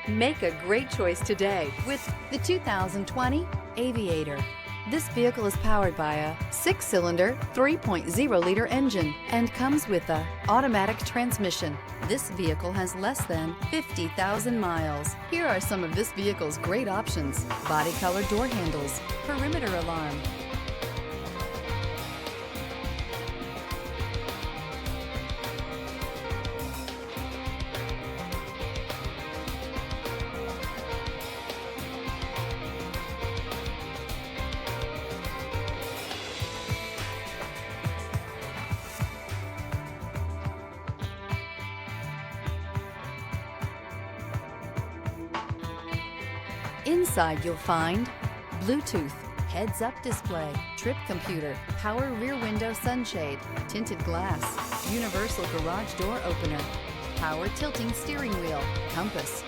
Make a great choice today with the 2020 Aviator. This vehicle is powered by a 6-cylinder, 3.0-liter engine and comes with a automatic transmission. This vehicle has less than 50,000 miles. Here are some of this vehicle's great options: body color door handles, perimeter alarm, Inside you'll find Bluetooth, heads-up display, trip computer, power rear window sunshade, tinted glass, universal garage door opener, power tilting steering wheel, compass,